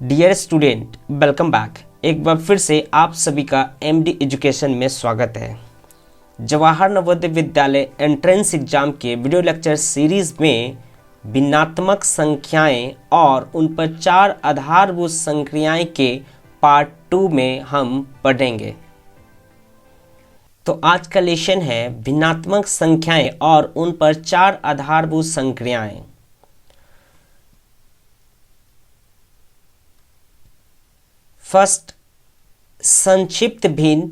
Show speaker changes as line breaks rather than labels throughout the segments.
Dear student, welcome back. एक बार फिर से आप सभी का एमडी एजुकेशन में स्वागत है। जवाहर नवोदय विद्यालय एंट्रेंस एग्जाम के वीडियो लेक्चर सीरीज में भिन्नात्मक संख्याएं और उन पर 4 आधारभूत संख्याएं के पार्ट 2 में हम पढ़ेंगे। तो आज का लेसन है भिन्नात्मक संख्याएं और उन पर 4 आधारभूत संख्याएं। फर्स्ट, संक्षिप्त भिन्न,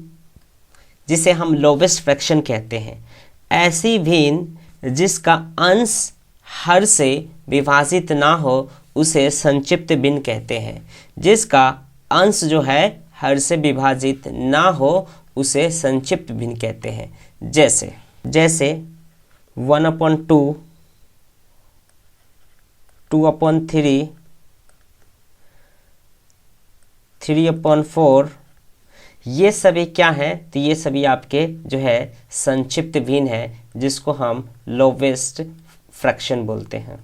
जिसे हम लोवेस्ट फ्रैक्शन कहते हैं। ऐसी भिन्न जिसका अंश हर से विभाजित ना हो उसे संक्षिप्त भिन्न कहते हैं। जिसका अंश जो है हर से विभाजित ना हो उसे संक्षिप्त भिन्न कहते हैं। जैसे 1/2, 2/3, 3/4, ये सभी क्या हैं? तो ये सभी आपके जो है संक्षिप्त भिन्न है, जिसको हम लोवेस्ट फ्रैक्शन बोलते हैं।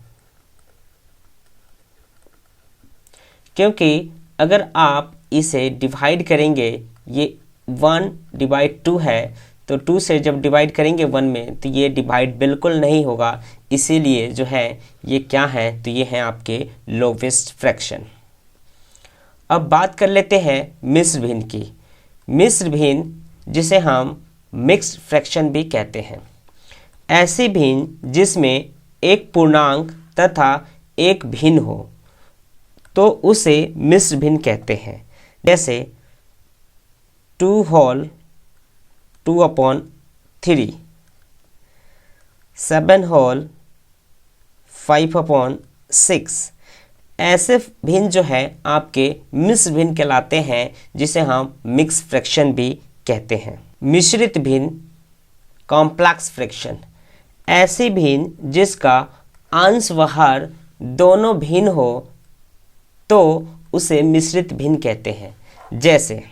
क्योंकि अगर आप इसे डिवाइड करेंगे, ये 1/2 है, तो 2 से जब डिवाइड करेंगे 1 में तो ये डिवाइड बिल्कुल नहीं होगा। इसीलिए जो है ये क्या है? तो ये है आपके लोवेस्ट फ्रैक्शन। अब बात कर लेते हैं मिश्र भिन्न की। मिश्र भिन्न जिसे हम मिक्स्ड फ्रैक्शन भी कहते हैं। ऐसी भिन्न जिसमें एक पूर्णांक तथा एक भिन्न हो तो उसे मिश्र भिन्न कहते हैं। जैसे 2 होल 2/3, 7 होल 5/6, ऐसे भिन्न जो है आपके मिश्र भिन्न कहलाते हैं, जिसे हम मिक्स फ्रैक्शन भी कहते हैं। मिश्रित भिन्न, कॉम्प्लेक्स फ्रैक्शन, ऐसी भिन्न जिसका अंश व हर दोनों भिन्न हो तो उसे मिश्रित भिन्न कहते हैं। जैसे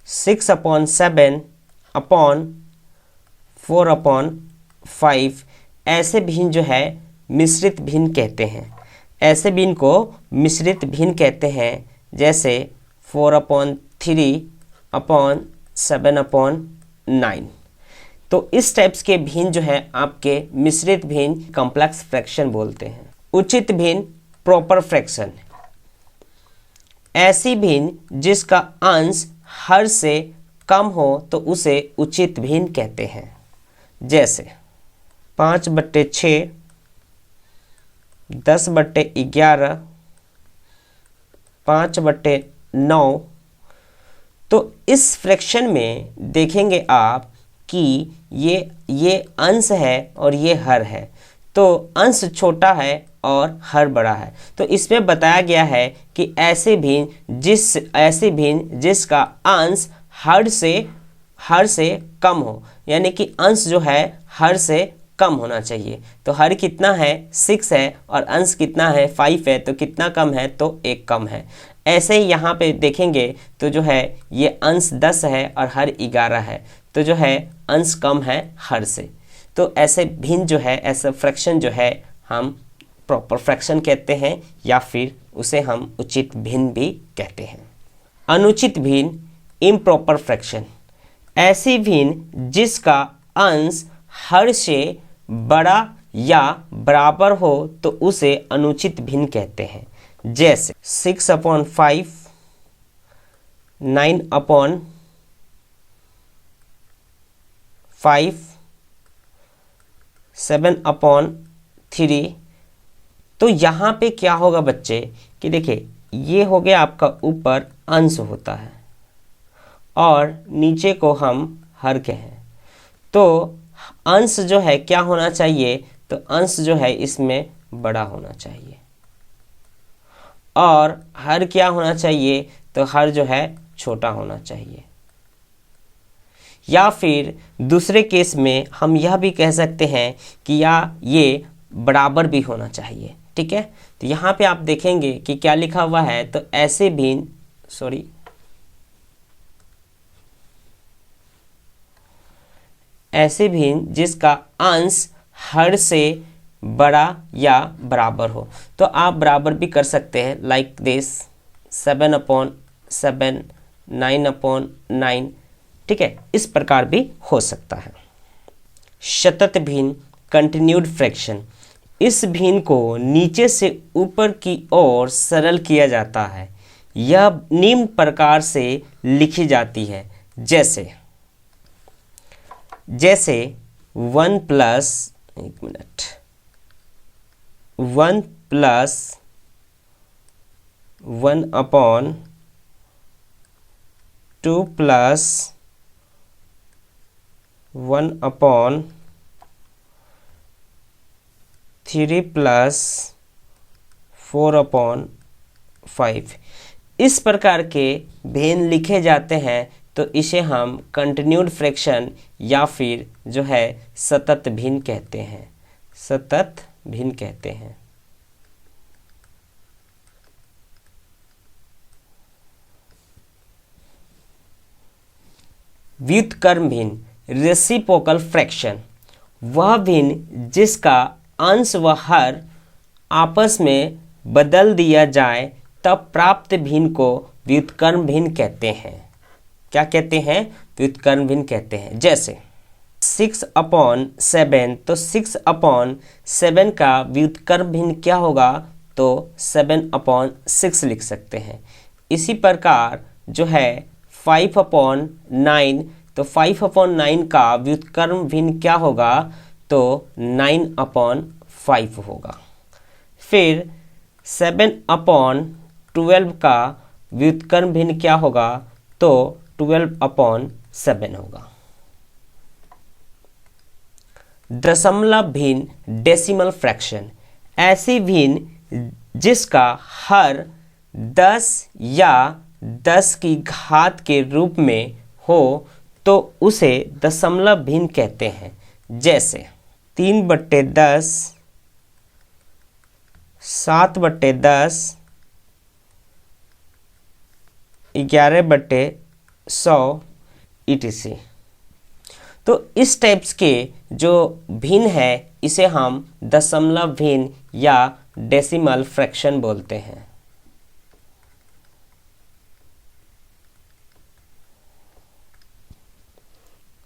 6/7/4/5, ऐसे भिन्न जो है मिश्रित भिन्न कहते हैं। ऐसे भिन्न को मिश्रित भिन्न कहते हैं। जैसे 4/3/7/9। तो इस टाइप्स के भिन्न जो है आपके मिश्रित भिन्न कॉम्प्लेक्स फ्रैक्शन बोलते हैं। उचित भिन्न, प्रॉपर फ्रैक्शन, ऐसी भिन्न जिसका अंश हर से कम हो तो उसे उचित भिन्न कहते हैं। जैसे 5/6, 10/11, 5/9। तो इस फ्रैक्शन में देखेंगे आप कि ये अंश है और ये हर है, तो अंश छोटा है और हर बड़ा है। तो इसमें बताया गया है कि ऐसे भिन्न जिसका अंश हर से कम हो, यानी कि अंश जो है हर से कम होना चाहिए। तो हर कितना है? 6 है और अंश कितना है? 5 है। तो कितना कम है? तो 1 कम है। ऐसे ही यहाँ पे देखेंगे तो जो है ये अंश 10 है और हर 11 है, तो जो है अंश कम है हर से। तो ऐसे भिन्न जो है, ऐसा फ्रैक्शन जो है हम प्रॉपर फ्रैक्शन कहते हैं, या फिर उसे हम उचित भिन्न भी कहते हैं। अनुचित भिन्न, इम्प्रॉपर फ्रैक्शन, ऐसी भिन्न जिसका अंश हर से बड़ा या बराबर हो तो उसे अनुचित भिन्न कहते हैं। जैसे 6/5, 9/5, 7/3। तो यहाँ पे क्या होगा बच्चे कि देखिए, ये हो गया आपका ऊपर अंश होता है और नीचे को हम हर कहें। तो अंश जो है क्या होना चाहिए? तो अंश जो है इसमें बड़ा होना चाहिए और हर क्या होना चाहिए? तो हर जो है छोटा होना चाहिए। या फिर दूसरे केस में हम यह भी कह सकते हैं कि ये बराबर भी होना चाहिए। ठीक है, तो यहाँ पे आप देखेंगे कि क्या लिखा हुआ है। तो ऐसे भिन्न जिसका अंश हर से बड़ा या बराबर हो। तो आप बराबर भी कर सकते हैं, लाइक दिस 7/7, 9/9, ठीक है, इस प्रकार भी हो सकता है। सतत भिन्न कंटिन्यूड फ्रैक्शन, इस भिन्न को नीचे से ऊपर की ओर सरल किया जाता है। यह निम्न प्रकार से लिखी जाती है, जैसे 1 प्लस 1/2 प्लस 1/3 प्लस 4/5। इस प्रकार के भिन्न लिखे जाते हैं तो इसे हम कंटिन्यूड फ्रैक्शन या फिर जो है सतत भिन्न कहते हैं, सतत भिन्न कहते हैं। व्युत्क्रम भिन्न, रेसिप्रोकल फ्रैक्शन, वह भिन्न जिसका अंश व हर आपस में बदल दिया जाए तब प्राप्त भिन्न को व्युत्क्रम भिन्न कहते हैं। क्या कहते हैं? व्युत्क्रम भिन्न कहते हैं। जैसे 6/7, तो 6/7 का व्युत्क्रम भिन्न क्या होगा? तो 7/6 लिख सकते हैं। इसी प्रकार जो है 5/9, तो 5/9 का व्युत्क्रम भिन्न क्या होगा? तो 9/5 होगा। फिर 7/12 का व्युत्क्रम भिन्न क्या होगा? तो 12/7 होगा। दशमलव भिन्न डेसिमल फ्रैक्शन, ऐसी भिन्न जिसका हर 10 या 10 की घात के रूप में हो तो उसे दशमलव भिन्न कहते हैं। जैसे 3/10, 7/10, 11/100 etc। तो इस टाइप्स के जो भिन्न है इसे हम दशमलव भिन्न या डेसिमल फ्रैक्शन बोलते हैं।